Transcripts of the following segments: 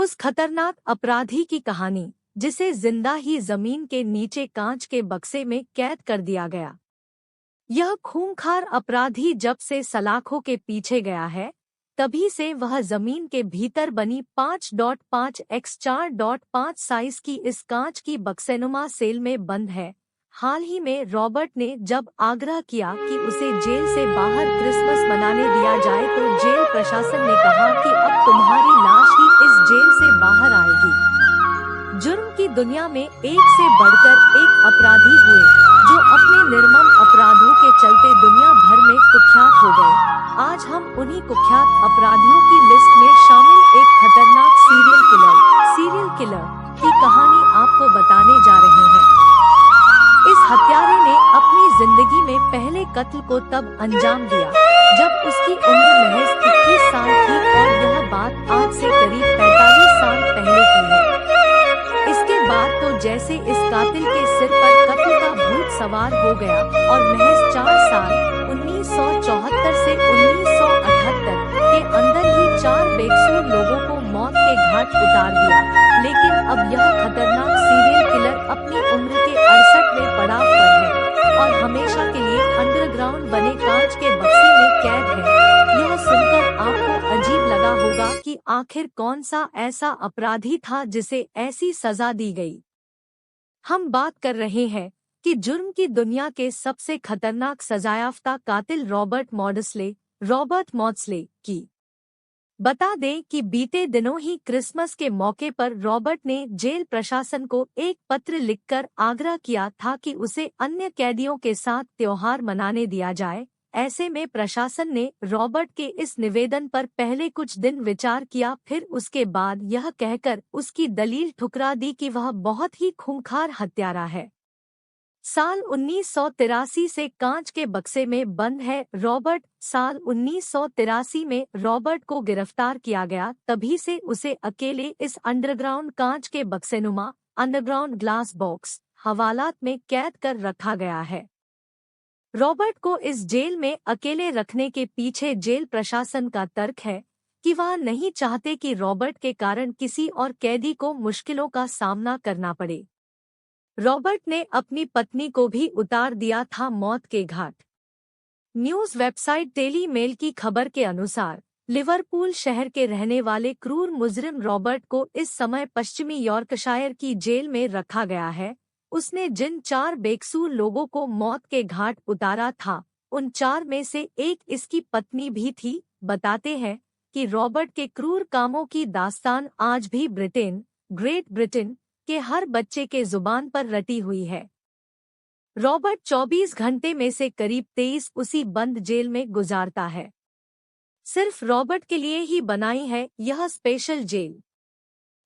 उस खतरनाक अपराधी की कहानी जिसे जिंदा ही जमीन के नीचे कांच के बक्से में कैद कर दिया गया। यह खूंखार अपराधी जब से सलाखों के पीछे गया है, तभी से वह जमीन के भीतर बनी 5.5x4.5 साइज की इस कांच की बक्सेनुमा सेल में बंद है। हाल ही में रॉबर्ट ने जब आग्रह किया कि उसे जेल से बाहर क्रिसमस मनाने दिया जाए, तो जेल प्रशासन ने कहा कि अब तुम्हारी लाश ही इस जेल से बाहर आएगी। जुर्म की दुनिया में एक से बढ़कर एक अपराधी हुए, जो अपने निर्मम अपराधों के चलते दुनिया भर में कुख्यात हो गए। आज हम उन्हीं कुख्यात अपराधियों की लिस्ट में शामिल एक खतरनाक सीरियल किलर की कहानी आपको बताने जा रहे हैं। इस हत्यारे ने अपनी जिंदगी में पहले कत्ल को तब अंजाम दिया जब उसकी उम्र महज 21 साल थी, और यह बात आज से करीब 45 साल पहले की है। इसके बाद तो जैसे इस कातिल के सिर पर कत्ल का भूत सवार हो गया, और महज 4 साल 1974 से 1978 के अंदर ही 4 बेकसूर लोगों को मौत के घाट उतार दिया। लेकिन अब यह खतरनाक सीरियल किलर अपनी उम्र के 68वें पड़ाव पर है और हमेशा के लिए अंडरग्राउंड बने कांच के बक्से में कैद है। यह सुनकर आपको अजीब लगा होगा कि आखिर कौन सा ऐसा अपराधी था जिसे ऐसी सजा दी गई। हम बात कर रहे हैं कि जुर्म की दुनिया के सबसे खतरनाक सजायाफ्ता कातिल रॉबर्ट मॉड्सले की। बता दें कि बीते दिनों ही क्रिसमस के मौके पर रॉबर्ट ने जेल प्रशासन को एक पत्र लिखकर आग्रह किया था कि उसे अन्य कैदियों के साथ त्योहार मनाने दिया जाए। ऐसे में प्रशासन ने रॉबर्ट के इस निवेदन पर पहले कुछ दिन विचार किया, फिर उसके बाद यह कहकर उसकी दलील ठुकरा दी कि वह बहुत ही खूंखार हत्यारा है। साल 1983 से कांच के बक्से में बंद है रॉबर्ट। साल 1983 में रॉबर्ट को गिरफ्तार किया गया, तभी से उसे अकेले इस अंडरग्राउंड कांच के बक्सेनुमा अंडरग्राउंड ग्लास बॉक्स हवालात में कैद कर रखा गया है। रॉबर्ट को इस जेल में अकेले रखने के पीछे जेल प्रशासन का तर्क है कि वह नहीं चाहते कि रॉबर्ट के कारण किसी और कैदी को मुश्किलों का सामना करना पड़े। रॉबर्ट ने अपनी पत्नी को भी उतार दिया था मौत के घाट। न्यूज़ वेबसाइट डेली मेल की खबर के अनुसार लिवरपूल शहर के रहने वाले क्रूर मुजरिम रॉबर्ट को इस समय पश्चिमी यॉर्कशायर की जेल में रखा गया है। उसने जिन 4 बेकसूर लोगों को मौत के घाट उतारा था, उन 4 में से एक इसकी पत्नी भी थी। बताते हैं कि रॉबर्ट के क्रूर कामों की दास्तान आज भी ग्रेट ब्रिटेन के हर बच्चे के जुबान पर रटी हुई है। रॉबर्ट 24 घंटे में से करीब 23 उसी बंद जेल में गुजारता है। सिर्फ रॉबर्ट के लिए ही बनाई है यह स्पेशल जेल।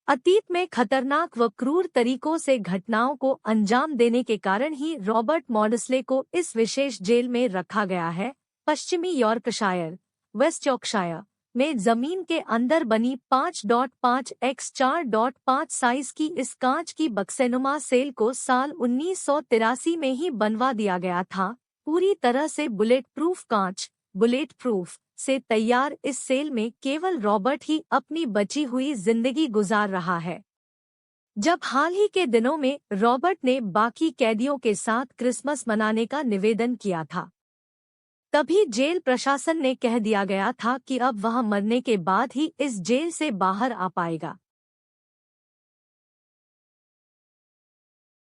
अतीत में खतरनाक व क्रूर तरीकों से घटनाओं को अंजाम देने के कारण ही रॉबर्ट मॉड्सले को इस विशेष जेल में रखा गया है। पश्चिमी यॉर्कशायर, वेस्ट यॉर्कशायर में जमीन के अंदर बनी 5.5x4.5 साइज की इस कांच की बक्सेनुमा सेल को साल 1983 में ही बनवा दिया गया था। पूरी तरह से बुलेट प्रूफ से तैयार इस सेल में केवल रॉबर्ट ही अपनी बची हुई जिंदगी गुजार रहा है। जब हाल ही के दिनों में रॉबर्ट ने बाकी कैदियों के साथ क्रिसमस मनाने का निवेदन किया था, तभी जेल प्रशासन ने कह दिया गया था कि अब वह मरने के बाद ही इस जेल से बाहर आ पाएगा।